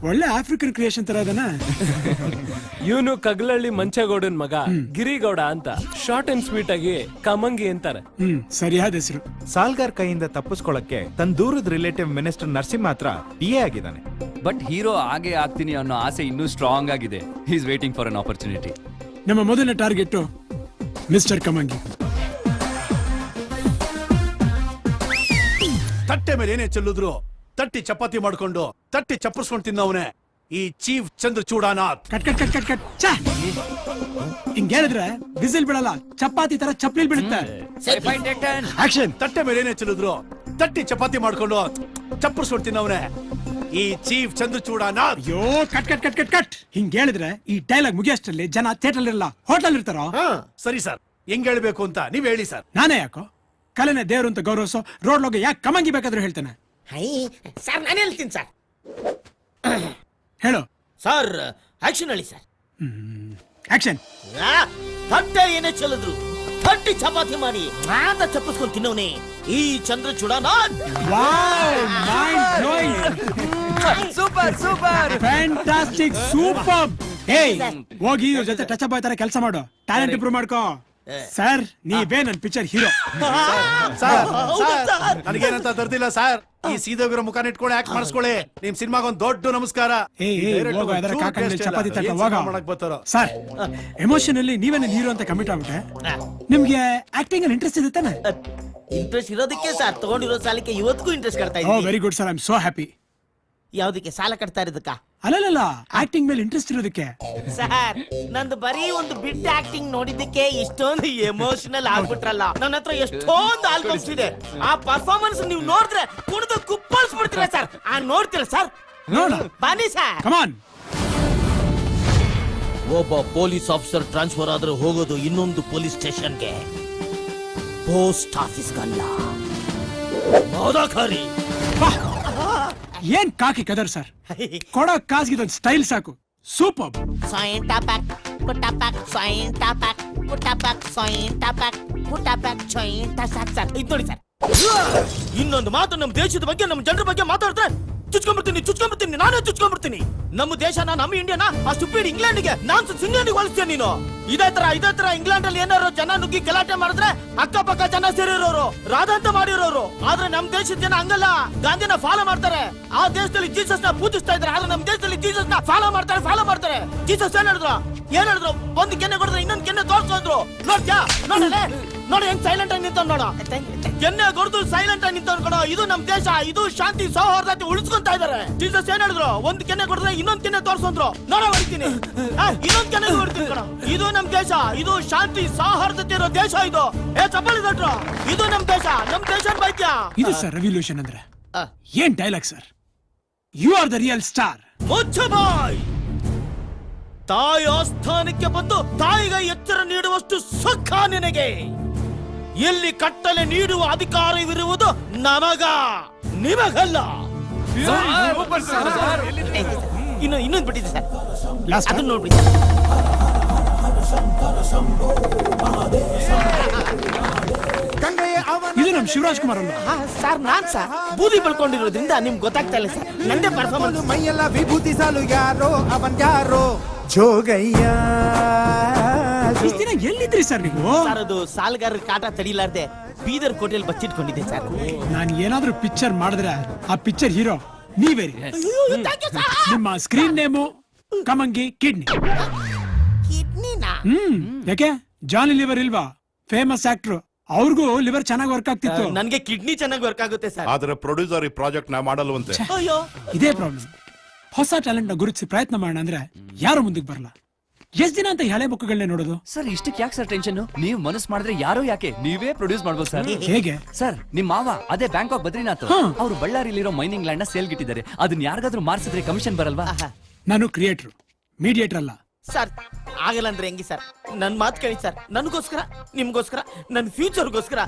ಒಳ್ಳೆ African creation ತರ ಅದನ. ಇವನು ಕಗ್ಲಳ್ಳಿ ಮಂಚೇಗೌಡನ್ ಮಗ ಗಿರಿಗೌಡ ಅಂತ ಶಾರ್ಟ್ ಅಂಡ್ ಸ್ವೀಟ್ ಆಗಿ ಕಮಂಗಿ ಅಂತಾರೆ. ಸರಿಯಾದ ಹೆಸರು. ಸಾಲ್ಗಾರ್ ಕೈಯಿಂದ ತಪ್ಪಿಸ್ಕೊಳ್ಳಕ್ಕೆ ತನ್ನ ದೂರದ ರಿಲೇಟಿವ್ ಮಿನಿಸ್ಟರ್ ನರಸಿಂಹ ಹತ್ರ ಡಿಎ ಆಗಿದ್ದಾನೆ. ಬಟ್ ಹೀರೋ ಆಗೇ ಆಗ್ತೀನಿ ಅನ್ನೋ ಆಸೆ ಇನ್ನೂ ಸ್ಟ್ರಾಂಗ್ ಆಗಿದೆ. He is waiting for an opportunity. ನಮ್ಮ ಮೊದಲನೇ ಟಾರ್ಗೆಟ್ ಮಿಸ್ಟರ್ ಕಮಂಗಿ. ತಟ್ಟೆ ಮೇಲೆ ಏನೇ ಚೆಲ್ಲಿದ್ರು ತಟ್ಟಿ ಚಪಾತಿ ಮಾಡ್ಕೊಂಡು ತಟ್ಟಿ ಚಪ್ಪರ್ಸ್ಕೊಂಡು ತಿನ್ನವನೇ ಈ chief Chandrachudanath. Cut cut cut cut cut ಛೆ! ಹಿಂಗ್ ಹೇಳಿದ್ರೆ ಬಿಸಿಲ್ ಬಿಡಲ್ಲ, ಚಪಾತಿ ತರ ಚಪ್ಲಿ ಬೀಳುತ್ತೆ. ಆಕ್ಷನ್. ತಟ್ಟೆ ಮೇಲೆ ಏನೇ ಚೆಲ್ಲಿದ್ರು ತಟ್ಟಿ ಚಪಾತಿ ಮಾಡ್ಕೊಂಡು ಚಪ್ಪರ್ಸ್ಕೊಂಡು ತಿನ್ನವನೇ ಈ ಚೀಫ್ ಚಂದ್ರಚೂಡಾನಾಥ್. ಅಯ್ಯೋ cut cut cut cut cut. ಹಿಂಗ್ ಹೇಳಿದ್ರೆ ಈ ಡೈಲಾಗ್ ಮುಗಿಯಷ್ಟರಲ್ಲಿ ಜನ ಥಿಯೇಟರ್ ಇರಲ್ಲ, ಹೋಟೆಲ್ ಇರ್ತಾರೋ. ಸರಿ ಸರ್, ಹೆಂಗ್ ಹೇಳ್ಬೇಕು ಅಂತ ನೀವ್ ಹೇಳಿ ಸರ್. ನಾನೇ ಯಾಕೋ ಕಲೆನೇ ದೇವ್ರು ಅಂತ ಗೌರವಿಸೋ ರೋಡ್ ಲೋಗ ಯಾಕೆ ಕಮಂಗಿ ಬೇಕಾದ್ರೂ ಹೇಳ್ತಾನೆ. ಸರ್ ನಾನು ಹೇಳ್ತೀನಿ ಸರ್. ಹೇಳು ಸರ್ ಆಕ್ಷನ್ ಹೇಳಿ ಸರ್. ಆಕ್ಷನ್. ತಟ್ಟೆ ಏನೇ ಚೆಲ್ಲಿದ್ರು ತಟ್ಟಿ ಚಪಾತಿ ಮಾಡಿ ಅಂತ ಚಪ್ಪಿಸ್ಕೊಂಡು ತಿನ್ನೋನೆ ಈ Chandrachudanath. Super super fantastic super. ಏಯ್ ಹೋಗಿ ಇವ್ರ ಜೊತೆ ಟಚ್ ಬಾಯ್ ತರ ಕೆಲಸ ಮಾಡು, ಟ್ಯಾಲೆಂಟ್ ಇಂಪ್ರೂವ್ ಮಾಡ್ಕೋ. ಸರ್ ನೀವೇ ನನ್ ಪಿಕ್ಚರ್ ಹೀರೋ. ನನಗೇನಂತ ದರ್ದಿಲ್ಲ ಸರ್. ಈ ಸೀದೋಗಿರೋ ಮುಖ ಇಟ್ಕೊಂಡು ಆಕ್ಟ್ ಮಾಡಿಸ್ಕೊಳ್ಳಿ. ನಿಮ್ ಸಿನಿಮಾಗ ಒಂದ್ ದೊಡ್ಡ ನಮಸ್ಕಾರ. ಚಪಾತಿ ತಟ್ಟ ಸರ್ ಎಮೋಷನಲಿ ನೀವೇ ನನ್ ಹೀರೋ ಅಂತ ಕಮಿಟ್ ಆಗ್ಬಿಟ್ಟೆ. ನಿಮ್ಗೆ ಆಕ್ಟಿಂಗ್ ಅಲ್ಲಿ ಇಂಟ್ರೆಸ್ಟ್ ಇದೆ ತಾನೆ? ಇಂಟ್ರೆಸ್ಟ್ ಇರೋದಕ್ಕೆ ಸರ್ ತಗೊಂಡಿರೋ ಸಾಲಕ್ಕೆ ಇವತ್ತಿಗೂ ಇಂಟ್ರೆಸ್ಟ್ ಕಟ್ತಾ ಓ ಇದ್ದೀನಿ. Very good sir, I am so happy. ಯಾವ್ದಕ್ಕೆ ಸಾಲ ಕಟ್ತಾ ಇರೋದಕ್ಕ? ಅಲ್ಲಲ್ಲ ಆಕ್ಟಿಂಗ್ ಮೇಲೆ ಇಂಟ್ರೆಸ್ಟ್ ಇರೋದಕ್ಕೆ. ಸರ್ ನಂದು ಬರೀ ಒಂದು ಬಿಟ್ ಆಕ್ಟಿಂಗ್ ನೋಡಿದ್ದಕ್ಕೆ ಇಷ್ಟೊಂದು ಎಮೋಷನಲ್ ಆಗ್ಬಿಟ್ರಲ್ಲ. ನನ್ನ ಹತ್ರ ಎಷ್ಟೊಂದು ಆಲ್ಬಮ್ಸ್ ಇದೆ. ಆ ಪರ್ಫಾರ್ಮೆನ್ಸ್ ನೀವು ನೋಡಿದ್ರೆ ಕುಣಿದು ಕುಪ್ಪಳಿಸ್ಬಿಡ್ತೀರಾ ಸರ್. ನೋಡ್ತೀರಾ ಸರ್? ನೋಡ ಬನ್ನಿ ಸರ್. Come on. ಒಬ್ಬ ಪೊಲೀಸ್ ಆಫೀಸರ್ ಟ್ರಾನ್ಸ್ಫರ್ ಆದ್ರೆ ಹೋಗೋದು ಇನ್ನೊಂದು ಪೊಲೀಸ್ ಸ್ಟೇಷನ್ಗೆ, ಪೋಸ್ಟ್ ಆಫೀಸ್ಗಲ್ಲ. ಮೋದಖಾರಿ ಏನ್ ಕಾಕಿ ಕದರ್ ಸರ್, ಕೊಡೋ ಕಾಸ್ಗೆ ಇದೊಂದು ಸ್ಟೈಲ್ ಸಾಕು. ಸೂಪರ್. ನೋಡಿ ಸರ್, ಇನ್ನೊಂದು ಮಾತು ನಮ್ಮ ದೇಶದ ಬಗ್ಗೆ ನಮ್ಮ ಜನರ ಬಗ್ಗೆ ಮಾತಾಡಿದ್ರೆ ಚುಚ್ಕೊಂಡ್ಬಿಡ್ತೀನಿ. ನಾನೇ ಚುಚ್ಕೊಂಡ್ಬಿಡ್ತೀನಿ. ನಮ್ಮ ದೇಶನ ನಮ್ಮ ಇಂಡಿಯಾನ ಆ ಸ್ಟುಪಿಡ್ ಇಂಗ್ಲೆಂಡ್ಗೆ ನಾನು ಇಂಗ್ಲೆಂಡ್ಗೆ ಹೋಲಿಸ್ತೀನಿ. ನೀನು ಇದೇ ತರ ಇಂಗ್ಲೆಂಡ್ ಅಲ್ಲಿ ಏನಾರು ಜನ ನುಗ್ಗಿ ಗಲಾಟೆ ಮಾಡಿದ್ರೆ ಅಕ್ಕಪಕ್ಕ ಜನ ಸೇರಿರೋರು ರಾಧಾಂತ ಮಾಡಿರೋರು. ಆದ್ರೆ ನಮ್ ದೇಶದ ಜನ ಹಂಗಲ್ಲ, ಗಾಂಧಿನ ಫಾಲೋ ಮಾಡ್ತಾರೆ. ಆ ದೇಶದಲ್ಲಿ ಜೀಸಸ್ ನ ಪೂಜಿಸ್ತಾ ಇದ್ದಾರೆ, ಆದ್ರೆ ನಮ್ ದೇಶದಲ್ಲಿ ಜೀಸಸ್ ನ ಫಾಲೋ ಮಾಡ್ತಾರೆ. ಜೀಸಸ್ ಏನ್ ಹೇಳಿದ್ರು ಒಂದು ಕೆನ್ನೆ ಕೊಡಿದ್ರೆ ಇನ್ನೊಂದು ಕೆನ್ನೆ ತೋರ್ಸೋದ್ರು. ನೋಡ್ತ್ಯಾ? ನೋಡಿ ಹೆಂಗ್ ಸೈಲೆಂಟ್ ಆಗಿ ನಿಂತ ನೋಡ. ಕೆನ್ನೆ ಕೊಡ್ದು ಸೈಲೆಂಟ್ ಆಗಿ ನಿಂತ ಕಣೋ. ಇದು ನಮ್ ದೇಶ, ಇದು ಶಾಂತಿ ಸೌಹಾರ್ದತೆ ಉಳಿಸ್ಕೊಂತಾ ಇದಾರೆ. ಜೀಸಸ್ ಏನ್ ಹೇಳಿದ್ರು? ಒಂದ್ ಕೆನ್ನೆ ಕೊಡಿದ್ರೆ ಇನ್ನೊಂದ್ ಕೆನ್ನೆ ತೋರ್ಸಂದ್ರು. ನೋಡ ಹೊಡಿತೀನಿ, ಇನ್ನೊಂದ್ ಕೆನ್ನೆ ಹೊಡಿತೀನಿ ಕಣ. ಇದು ನಮ್ ದೇಶ, ಇದು ಶಾಂತಿ ಸೌಹಾರ್ದತೆ ಇರೋ ದೇಶ. ಇದು ಚಪ್ಪಲಿ ದಟ್ರು, ಇದು ನಮ್ ದೇಶ ಬೈತ್ಯ. ಇದು ಸರ್ ರೆವಲ್ಯೂಷನ್ ಅಂದ್ರೆ ಏನ್ dialogue sir. You are the real star. ಮುಚ್ಚ ಬಾಯ್. ತಾಯಿ ಆಸ್ಥಾನಕ್ಕೆ ಬಂದು ತಾಯಿಗೆ ಎಚ್ಚರ ನೀಡುವಷ್ಟು ಸುಖ ನಿನಗೆ. ಇಲ್ಲಿ ಕಟ್ಟಲೆ ನೀಡುವ ಅಧಿಕಾರವಿರುವುದು ನಮಗ, ನಿಮಗಲ್ಲ. ಇನ್ನೊಂದು ಬಿಟ್ಟಿದೆ ಸರ್, ಅದನ್ನ ನೋಡ್ಬಿಡಿ ಸರ್. ಇದು ನಮ್ ಶಿವರಾಜ್ ಕುಮಾರ್ ಅಲ್ಲ ಸರ್. ನಾನ್ ಸರ್ ಬೂದಿ ಬಳ್ಕೊಂಡಿರೋದ್ರಿಂದ ನಿಮ್ಗೆ ಗೊತ್ತಾಗ್ತಾ ಇಲ್ಲ ಸರ್. ನಂದೇ ಪರ್ಫಾರ್ಮೆನ್ಸ್. ಮೈಯೆಲ್ಲ ವಿಭೂತಿ ಸಾಲು ಯಾರೋ ಅವನ್ ಯಾರೋ ಜೋಗಯ್ಯ. ಇಷ್ಟ್ ದಿನ ಎಲ್ಲಿದ್ರಿ ಸರ್ ನೀವು? ಸರ್ ಅದು ಸಾಲಗಾರರ ಕಾಟ ತಡಿಲಾರ್ದೆ ಬೀದರ್ ಕೋಟೆಲ್ ಬಚ್ಚಿಟ್ಕೊಂಡಿದ್ದೆ ಸರ್. ನಾನು ಏನಾದ್ರೂ ಪಿಕ್ಚರ್ ಮಾಡಿದ್ರೆ ಆ ಪಿಕ್ಚರ್ ಹೀರೋ ನೀವೇ ರೀ. ನಿಮ್ಮ ಸ್ಕ್ರೀನ್ ನೇಮು ಕಮಂಗಿ ಕಿಡ್ನಿ. ಕಿಡ್ನಿನಾ? ಯಾಕೆ ಜಾನಿ ಲಿವರ್ ಇಲ್ವಾ? ಫೇಮಸ್ ಆಕ್ಟ್ರು, ಅವ್ರಿಗೂ ಲಿವರ್ ಚೆನ್ನಾಗಿ ವರ್ಕ್ ಆಗ್ತಿತ್ತು. ನನ್ಗೆ ಕಿಡ್ನಿ ಚೆನ್ನಾಗಿ ವರ್ಕ್ ಆಗುತ್ತೆ ಸರ್. ಆದ್ರೆ ಪ್ರೊಡ್ಯೂಸರ್ ಈ ಪ್ರಾಜೆಕ್ಟ್ ನ ಮಾಡಲ್ವಂತೆ. ಅಯ್ಯೋ, ಇದೇ ಪ್ರಾಬ್ಲಮ್. ಹೊಸ ಟ್ಯಾಲೆಂಟ್ ನ ಗುರುತಿಸಿ ಪ್ರಯತ್ನ ಮಾಡೋಣ ಅಂದ್ರೆ ಯಾರು ಮುಂದಕ್ಕೆ ಬರಲ್ಲ. ಎಷ್ಟ್ ದಿನ ಅಂತ ಹಳೆ ಮುಖಗಳನ್ನೇ ನೋಡೋದು? ಸರ್ ಇಷ್ಟಕ್ಕೆ ಯಾಕೆ ಸರ್ ಟೆನ್ಷನ್? ನೀವು ಮನಸ್ಸು ಮಾಡಿದ್ರೆ ಯಾರೋ ಯಾಕೆ ನೀವೇ ಪ್ರೊಡ್ಯೂಸ್ ಮಾಡ್ಬೋದು ಸರ್. ಹೇಗೆ ಸರ್ ನಿಮ್ ಮಾವ ಅದೇ ಬ್ಯಾಂಕಾಕ್ ಬದ್ರಿನಾಥ್ ಅವರು ಬಳ್ಳಾರಿಲಿರೋ ಮೈನಿಂಗ್ ಲ್ಯಾಂಡ್ ನ ಸೇಲ್ ಗಿಟ್ಟಿದ್ದಾರೆ. ಅದನ್ನ ಯಾರಿಗಾದ್ರೂ ಮಾರ್ಸಿದ್ರೆ ಕಮಿಷನ್ ಬರಲ್ವಾ? ನಾನು ಕ್ರಿಯೇಟರ್, ಮೀಡಿಯೇಟರ್ ಅಲ್ಲ ಸರ್. ಆಗಲ್ಲ ಅಂದ್ರೆ ಹೆಂಗಿ ಸರ್? ನನ್ ಮಾತು ಕೇಳಿ ಸರ್. ನನಗೋಸ್ಕರ, ನಿಮ್ಗೋಸ್ಕರ, ನನ್ ಫ್ಯೂಚರ್ಗೋಸ್ಕರ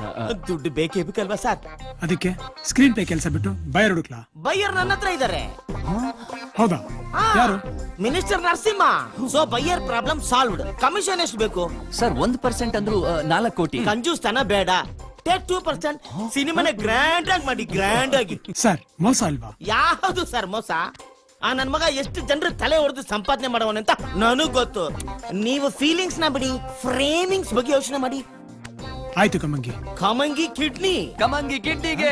ದುಡ್ಡು ಬೇಕೇ ಬೇಕಲ್ವಾ ಸರ್? ಅದಕ್ಕೆ ಸ್ಕ್ರೀನ್ ಪ್ಲೇ ಕೆಲಸ ಬಿಟ್ಟು ಬಯರ್ ಹುಡುಕ್ಲಾ? ಬೈಯರ್ ನನ್ನ ಹತ್ರ ಇದಾರೆ. ಹೌದಾ? ಯಾರು? Minister Narasimha. So buyer problem solved. Commission ಎಷ್ಟು ಬೇಕು ಸರ್? 1% ಅಂದ್ರು 4 ಕೋಟಿ. ಕಂಜೂಸ್ ತನ ಬೇಡ. ಟೇಕ್ 2%. ಸಿನಿಮಾನ ಗ್ರ್ಯಾಂಡ್ ಆಗಿ ಮಾಡಿ, ಗ್ರ್ಯಾಂಡ್ ಆಗಿ. ಸರ್ ಮೋಸ ಅಲ್ವಾ? ಯಾವುದು ಸರ್ ಮೋಸ? ಆ ನನ್ ಮಗ ಎಷ್ಟು ಜನರ ತಲೆ ಹೊಡೆದು ಸಂಪಾದನೆ ಮಾಡವನೆ ಅಂತ ನನಗ್ ಗೊತ್ತು. ನೀವು ಫೀಲಿಂಗ್ಸ್ ನ ಬಿಡಿ, ಫ್ರೇಮಿಂಗ್ಸ್ ಬಗ್ಗೆ ಯೋಚನೆ ಮಾಡಿ. ಆಯ್ತು ಕಮಂಗಿ. ಕಮಂಗಿ ಕಿಡ್ನಿ ಕಮಂಗಿ ಕಿಡ್ನಿಗೆ